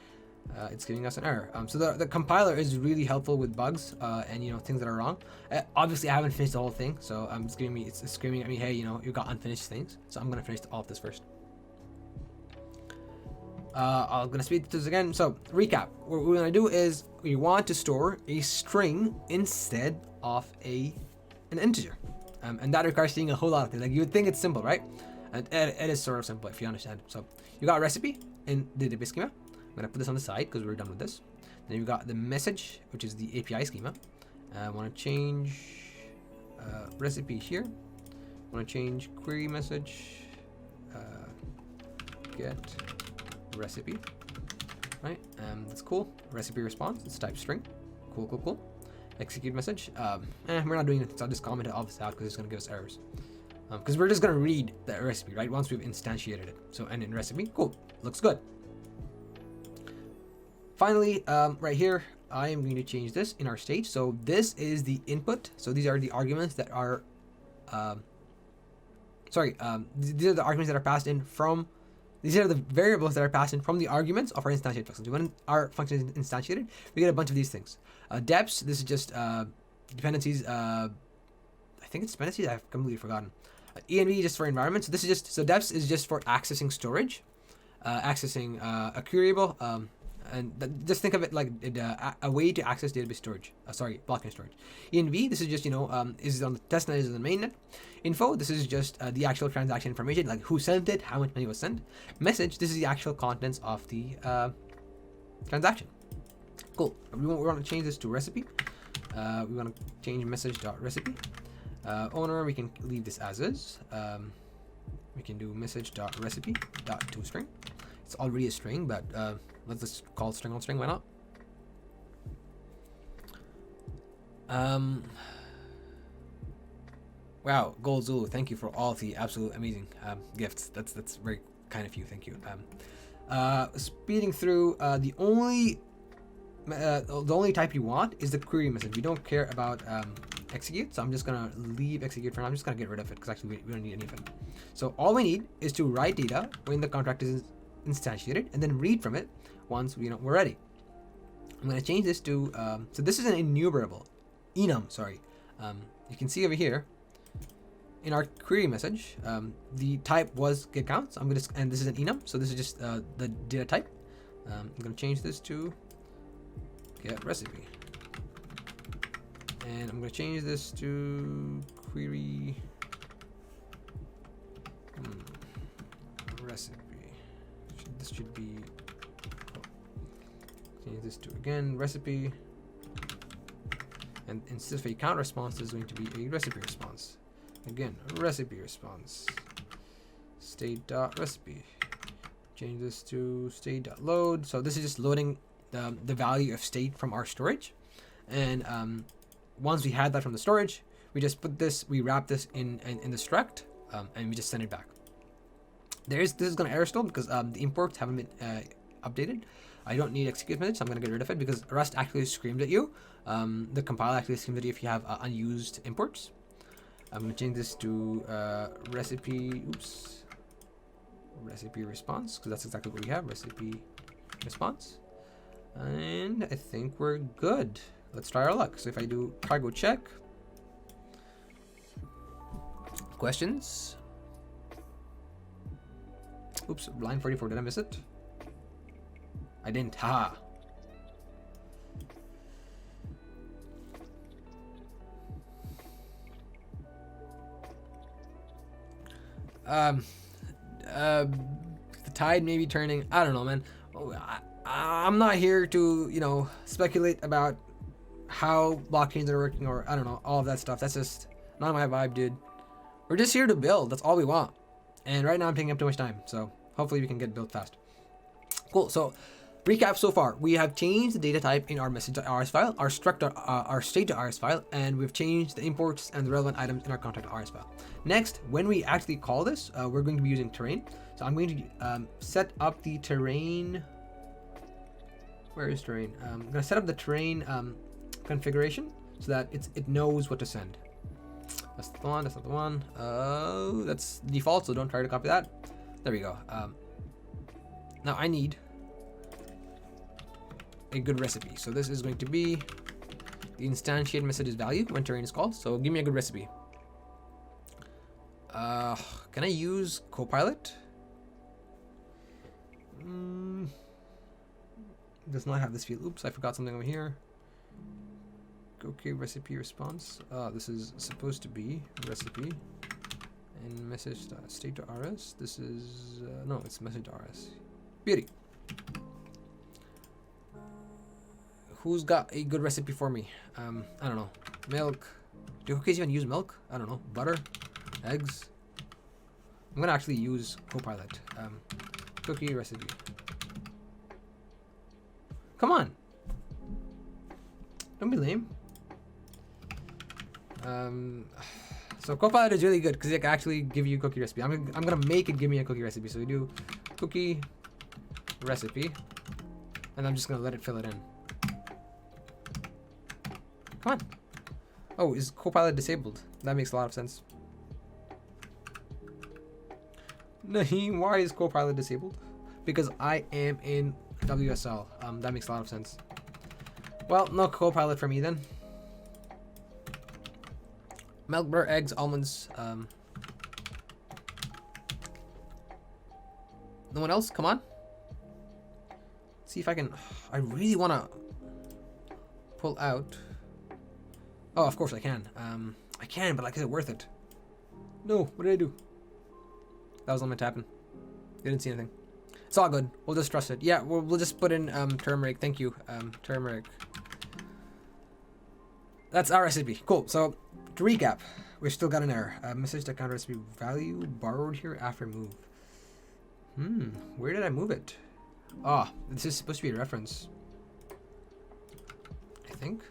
It's giving us an error. So the compiler is really helpful with bugs and things that are wrong. Obviously, I haven't finished the whole thing, so it's screaming at me, hey, you got unfinished things. So I'm gonna finish all of this first. I'm gonna speed through this again. So recap: what we're gonna do is we want to store a string instead of an integer, and that requires seeing a whole lot of things. Like you would think it's simple, right? And it is sort of simple if you understand. So you got a recipe in the database schema. I'm gonna put this on the side because we're done with this. Then you've got the message, which is the API schema. I want to change recipe here. I want to change query message get recipe. Right? That's cool. Recipe response. It's type string. Cool. Execute message. We're not doing it, so I'll just comment all this out because it's gonna give us errors. Because we're just gonna read the recipe, right? Once we've instantiated it. So and in recipe, cool. Looks good. Finally, right here, I am going to change this in our state. So this is the input. So these are the arguments that are, these are the arguments that are passed in from, these are the variables that are passed in from the arguments of our instantiate function. When our function is instantiated, we get a bunch of these things. Deps, this is just dependencies. I think it's dependencies. I've completely forgotten. env just for environment. So this is just, so deps is just for accessing storage, accessing a queryable. And just think of it like a way to access database storage. Blockchain storage. env, this is just, is on the testnet, is on the mainnet. Info, this is just the actual transaction information, like who sent it, how much money was sent. Message, this is the actual contents of the transaction. Cool. We want to change this to recipe. We want to change message.recipe. Owner, we can leave this as is. We can do message.recipe.toString. It's already a string, but let's just call string on string. Why not? Wow, Gold Zulu, thank you for all the absolute amazing gifts. That's very kind of you. Thank you. Speeding through, the only type you want is the query message. We don't care about execute, so I'm just gonna leave execute for now. I'm just gonna get rid of it because actually we don't need any of it. So all we need is to write data when the contract is instantiated, and then read from it once we're ready. I'm gonna change this to so this is an enumerable enum. Sorry, you can see over here in our query message, the type was get counts. I'm gonna, and this is an enum, so this is just the data type. I'm gonna change this to get recipe, and I'm gonna change this to query recipe. This should be, change this to again recipe, and instead of a count response, this is going to be a recipe response. Again, a recipe response. State.recipe. Change this to state.load. So this is just loading the value of state from our storage, and once we had that from the storage, we just put this, we wrap this in the struct, and we just send it back. This is going to error still because the imports haven't been updated. I don't need execute message, so I'm going to get rid of it because Rust actually screamed at you. The compiler actually screamed at you if you have unused imports. I'm going to change this to recipe response, because that's exactly what we have, recipe response. And I think we're good. Let's try our luck. So if I do cargo check, questions. Oops, line 44, did I miss it? I didn't, haha. The tide may be turning. I don't know, man. I'm not here to, speculate about how blockchains are working, or I don't know, all of that stuff. That's just not my vibe, dude. We're just here to build. That's all we want. And right now I'm taking up too much time. So hopefully we can get built fast. Cool. So recap so far. We have changed the data type in our message.rs file, our our state.rs file, and we've changed the imports and the relevant items in our contact.rs file. Next, when we actually call this, we're going to be using terrain. So I'm going to set up the terrain. Where is terrain? I'm going to set up the terrain configuration so that it knows what to send. That's the one. That's not the one. That's default, so don't try to copy that. There we go. Now I need a good recipe. So this is going to be the instantiate messages value when terrain is called. So give me a good recipe. Can I use Copilot? Does not have this field. Oops, I forgot something over here. Okay, recipe response. This is supposed to be recipe and message state.rs. This is no, it's message.rs. Beauty. Who's got a good recipe for me? I don't know. Milk. Do cookies even use milk? I don't know. Butter, eggs. I'm gonna actually use Copilot. Cookie recipe. Come on. Don't be lame. So Copilot is really good because it can actually give you a cookie recipe. I'm gonna make it give me a cookie recipe. So we do cookie recipe, and I'm just gonna let it fill it in. Come on. Oh, is Copilot disabled? That makes a lot of sense. Naheem, why is Copilot disabled? Because I am in WSL. That makes a lot of sense. Well, no Copilot for me then. Milk, butter, eggs, almonds. No one else? Come on. See if I can. I really want to pull out. Oh, of course I can. I can, but like, is it worth it? No. What did I do? That was on my tapping. Didn't see anything. It's all good. We'll just trust it. Yeah, we'll just put in turmeric. Thank you. Turmeric. That's our recipe. Cool. So to recap, we've still got an error. Message that counter recipe value borrowed here after move. Where did I move it? Ah, this is supposed to be a reference. I think.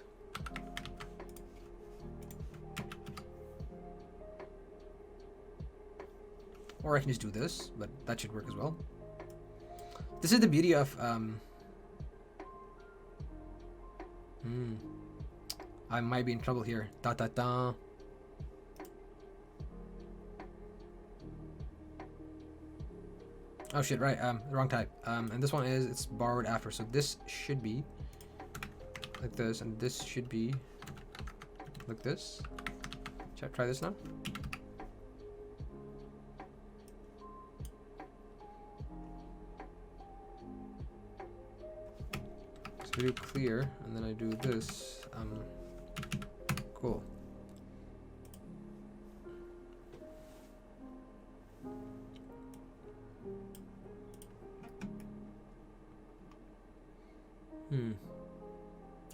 Or I can just do this, but that should work as well. This is the beauty of I might be in trouble here. Da da da. Oh shit, right, the wrong type. And this one it's borrowed after, so this should be like this, and this should be like this. Try this now. So we do clear, and then I do this. Cool.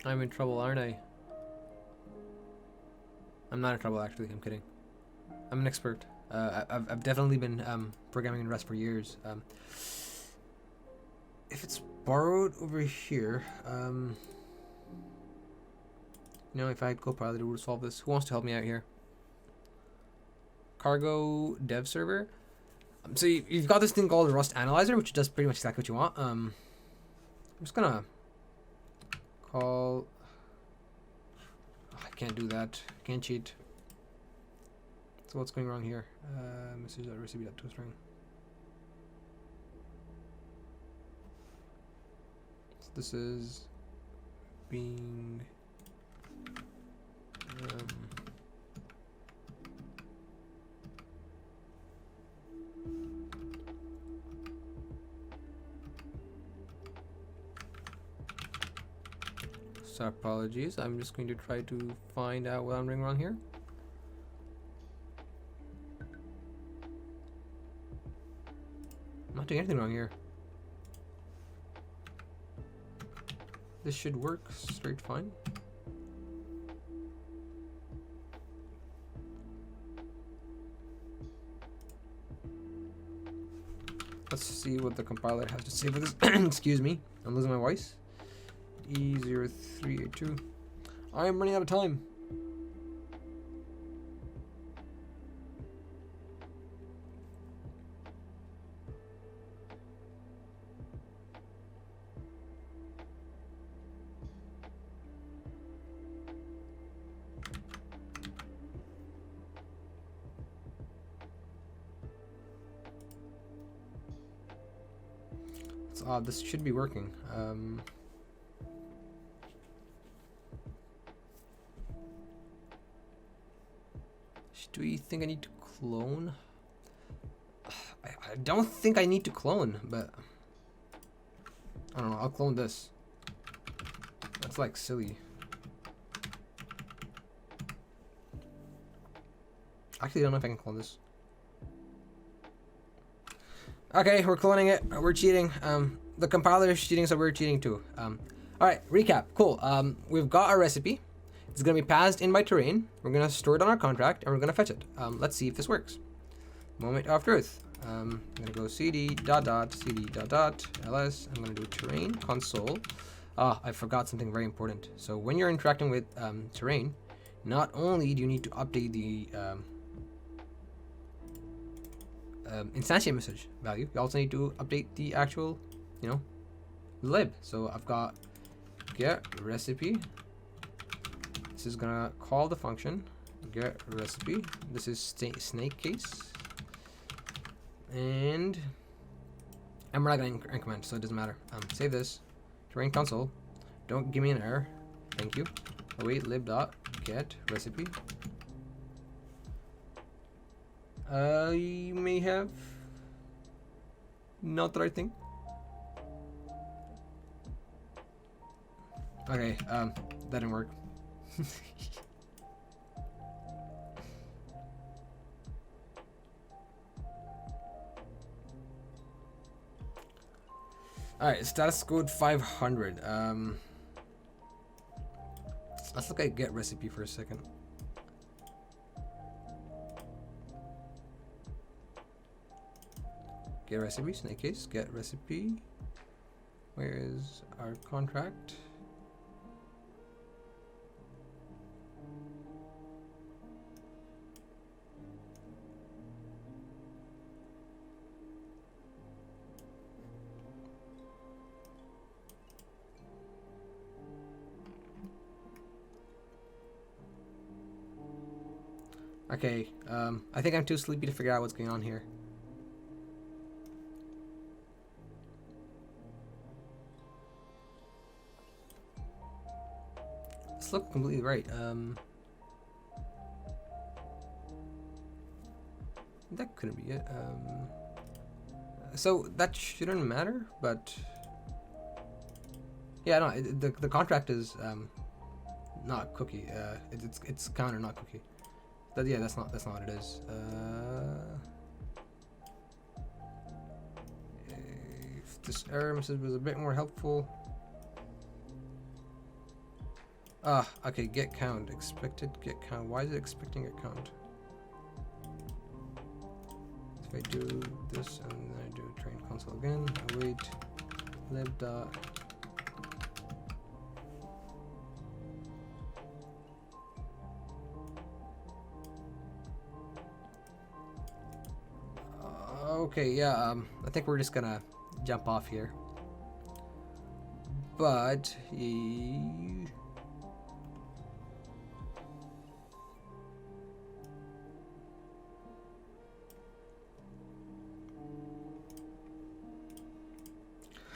I'm in trouble, aren't I? I'm not in trouble, actually. I'm kidding. I'm an expert. I've definitely been programming in Rust for years. If it's borrowed over here, you know, if I had Copilot, it would solve this. Who wants to help me out here? Cargo dev server. So you've got this thing called Rust Analyzer, which does pretty much exactly what you want. I'm just gonna call. Oh, I can't do that. Can't cheat. So what's going wrong here? Message.recipe.toString. So this is being so apologies. I'm just going to try to find out what I'm doing wrong here. I'm not doing anything wrong here. This should work straight fine. Let's see what the compiler has to say for this. Excuse me, I'm losing my voice. E0382. I am running out of time. It's odd. This should be working. Do you think I need to clone? I don't think I need to clone, but I don't know. I'll clone this. That's like silly. Actually, I don't know if I can clone this. Okay, we're cloning it. We're cheating. The compiler is cheating, so we're cheating too. All right, recap. Cool. We've got our recipe. It's gonna be passed in by terrain. We're gonna store it on our contract, and we're gonna fetch it. Let's see if this works. Moment of truth. I'm gonna go cd ls. I'm gonna do terrain console. I forgot something very important. So when you're interacting with terrain, not only do you need to update the instantiate message value, you also need to update the actual, lib. So I've got get recipe. This is gonna call the function get recipe. This is snake case, and we're not gonna increment, so it doesn't matter. Save this. Terrain console. Don't give me an error. Thank you. Await lib dot get recipe. You may have not the right thing. Okay, that didn't work. Alright, status code 500. Let's look at get recipe for a second. Get recipe, snake case, get recipe. Where is our contract? Okay, I think I'm too sleepy to figure out what's going on here. This looks completely right. That couldn't be it. So that shouldn't matter, but yeah, no, the contract is not cookie. It's counter, not cookie. Yeah, that's not what it is. If this error message was a bit more helpful. Okay, get count. Expected get count. Why is it expecting get count? If I do this and then I do train console again, await lib dot. Okay, yeah, I think we're just gonna jump off here. But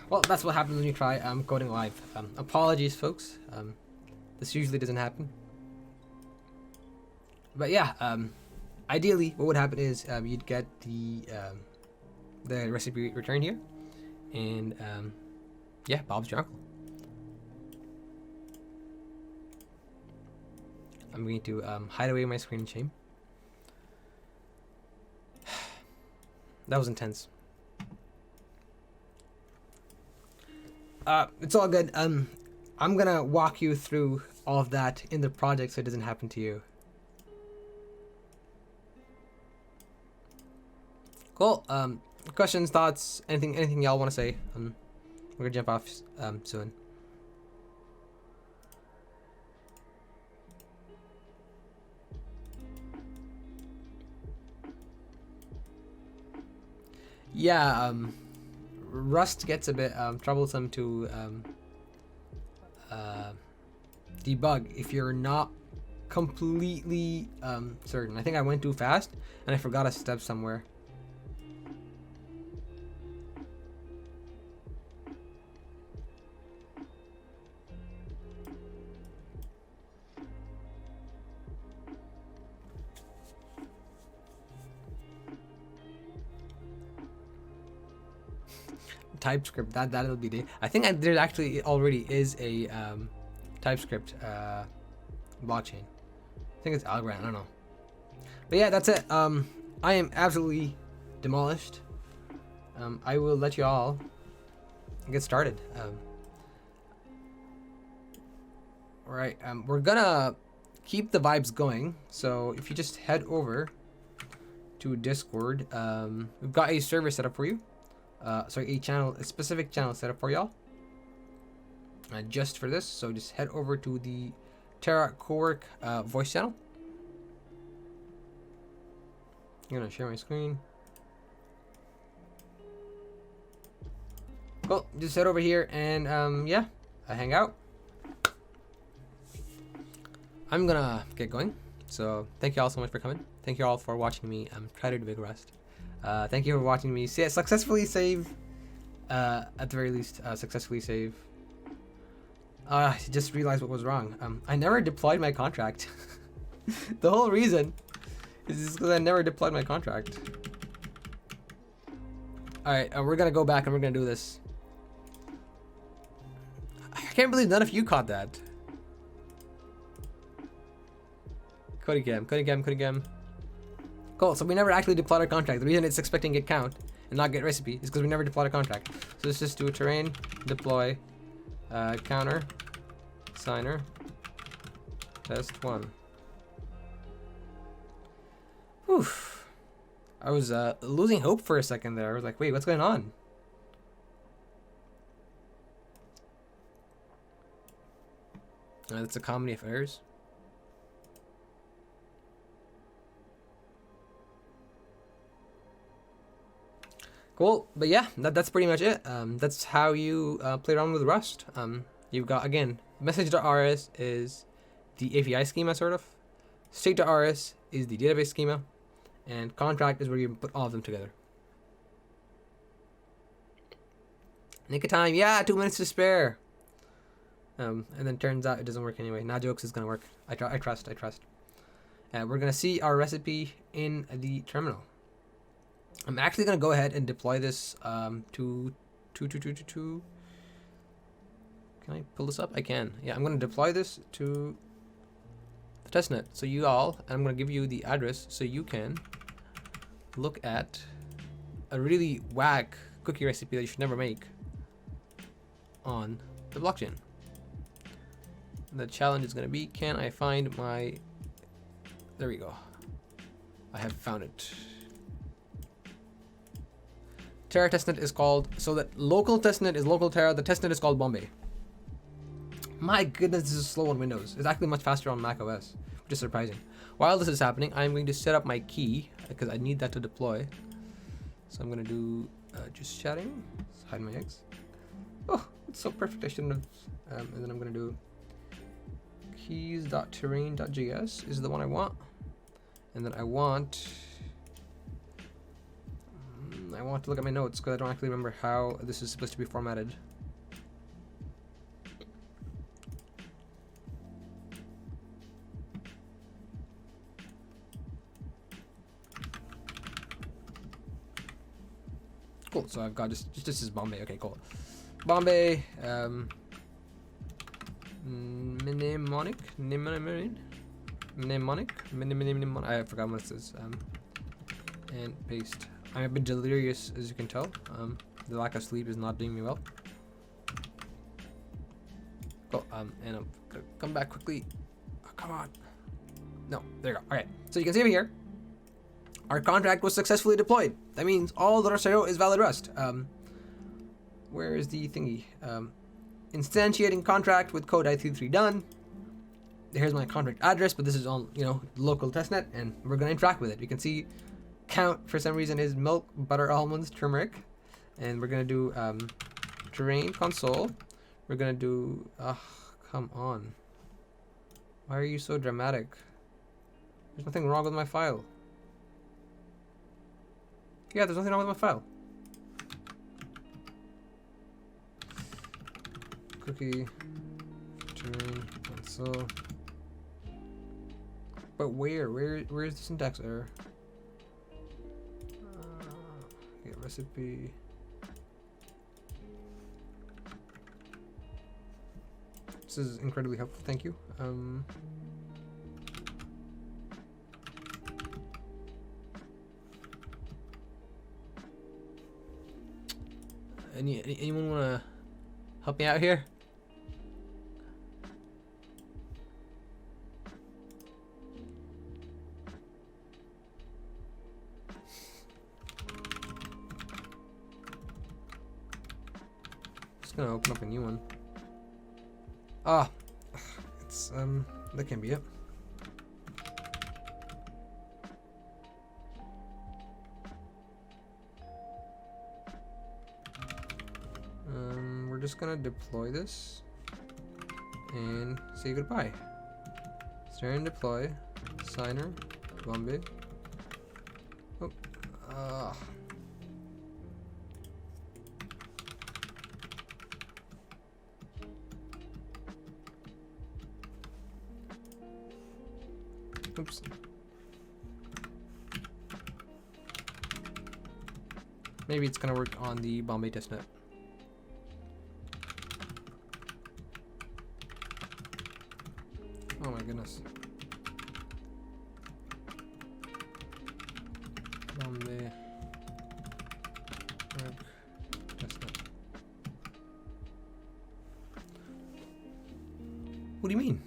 well, that's what happens when you try coding live. Apologies, folks. This usually doesn't happen. But yeah, ideally, what would happen is you'd get the recipe returned here, and yeah, Bob's your uncle. I'm going to hide away my screen in shame. That was intense. It's all good. I'm gonna walk you through all of that in the project so it doesn't happen to you. Cool. questions, thoughts, anything y'all want to say. We're gonna jump off soon. Yeah, Rust gets a bit troublesome to debug if you're not completely certain. I think I went too fast and I forgot a step somewhere. TypeScript, that'll be the. I think there actually already is a TypeScript blockchain. I think it's Algorand. I don't know. But yeah, that's it. I am absolutely demolished. I will let you all get started. All right. We're gonna keep the vibes going. So if you just head over to Discord, we've got a server set up for you. Sorry, a specific channel set up for y'all. Just for this, so just head over to the Terra Cowork voice channel. I'm gonna share my screen. Cool. Just head over here and yeah, hang out. I'm gonna get going. So thank you all so much for coming. Thank you all for watching me try to do big rust. Thank you for watching me successfully save. At the very least, successfully save. I just realized what was wrong. I never deployed my contract. The whole reason is just because I never deployed my contract. Alright, we're gonna go back and we're gonna do this. I can't believe none of you caught that. Cody Gam. Cool, so we never actually deployed our contract. The reason it's expecting get count and not get recipe is because we never deployed a contract. So let's just do a terrain, deploy, counter, signer, test 1. Whew. I was losing hope for a second there. I was like, wait, what's going on? That's a comedy of errors. Cool, but yeah, that's pretty much it. That's how you play around with Rust. You've got, again, message.rs is the API schema, sort of. State.rs is the database schema. And contract is where you put all of them together. Nick of time, yeah, 2 minutes to spare. And then turns out it doesn't work anyway. Nah, jokes is gonna work. I trust. We're gonna see our recipe in the terminal. I'm actually gonna go ahead and deploy this to. Can I pull this up? I can. Yeah, I'm gonna deploy this to the testnet. So you all, I'm gonna give you the address so you can look at a really whack cookie recipe that you should never make on the blockchain. The challenge is gonna be, can I find my? There we go. I have found it. Terra testnet is called, so that local testnet is local Terra, the testnet is called Bombay. My goodness, this is slow on Windows. It's actually much faster on Mac OS, which is surprising. While this is happening, I'm going to set up my key, because I need that to deploy. So I'm going to do just chatting. Let's hide my eggs. Oh, it's so perfect, I shouldn't have. And then I'm going to do keys.terrain.js is the one I want. And then I want to look at my notes because I don't actually remember how this is supposed to be formatted. Cool, so I've got just this is Bombay. Okay, cool. Bombay, mnemonic, I forgot what it says. And paste. I'm a bit delirious, as you can tell. The lack of sleep is not doing me well. Cool. And I'm gonna come back quickly. Oh, come on. No, there you go. All right. So you can see over here, our contract was successfully deployed. That means all that our IO is valid Rust. Where is the thingy? Instantiating contract with code I33 done. Here's my contract address, but this is on, local testnet, and we're going to interact with it. You can see count for some reason is milk, butter, almonds, turmeric, and we're going to do terrain console. We're going to do, come on. Why are you so dramatic? There's nothing wrong with my file. Yeah, there's nothing wrong with my file. Cookie, terrain console. But where is the syntax error? Get recipe. This is incredibly helpful. Thank you. Anyone wanna help me out here? Gonna open up a new one. It's that can be it. We're just gonna deploy this and say goodbye. Start and deploy. Signer, Bombay. Oops. Maybe it's gonna work on the Bombay testnet. Oh my goodness. Bombay testnet. What do you mean?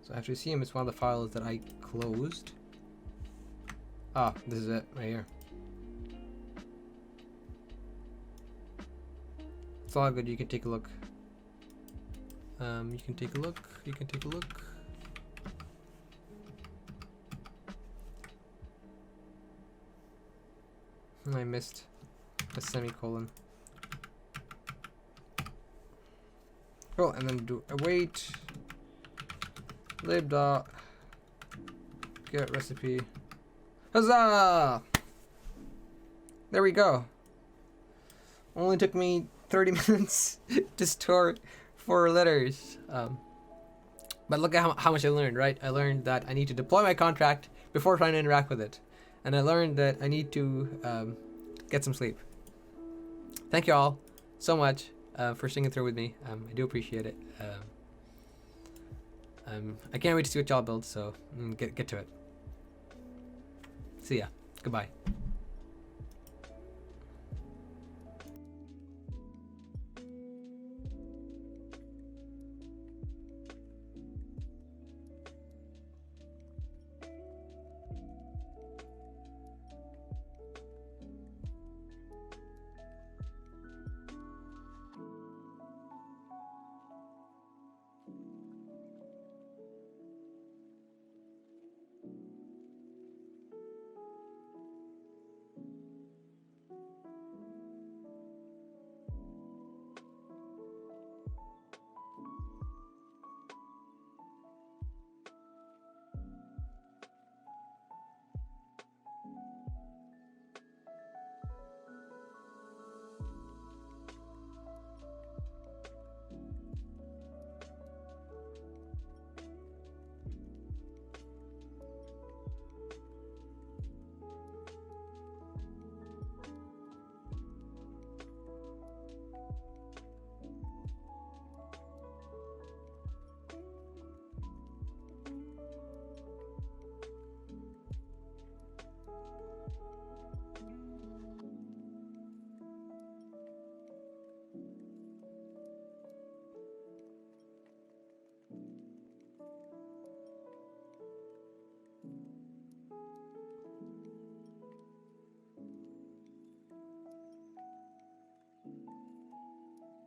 So after CM, it's one of the files that I closed. This is it right here. It's all good. You can take a look. You can take a look. You can take a look. I missed a semicolon. Cool, and then do await. Lib dot get recipe. Huzzah! There we go. Only took me 30 minutes to store 4 letters. But look at how much I learned, right? I learned that I need to deploy my contract before trying to interact with it. And I learned that I need to get some sleep. Thank you all so much for sticking through with me. I do appreciate it. I can't wait to see what y'all build, so get to it. See ya. Goodbye.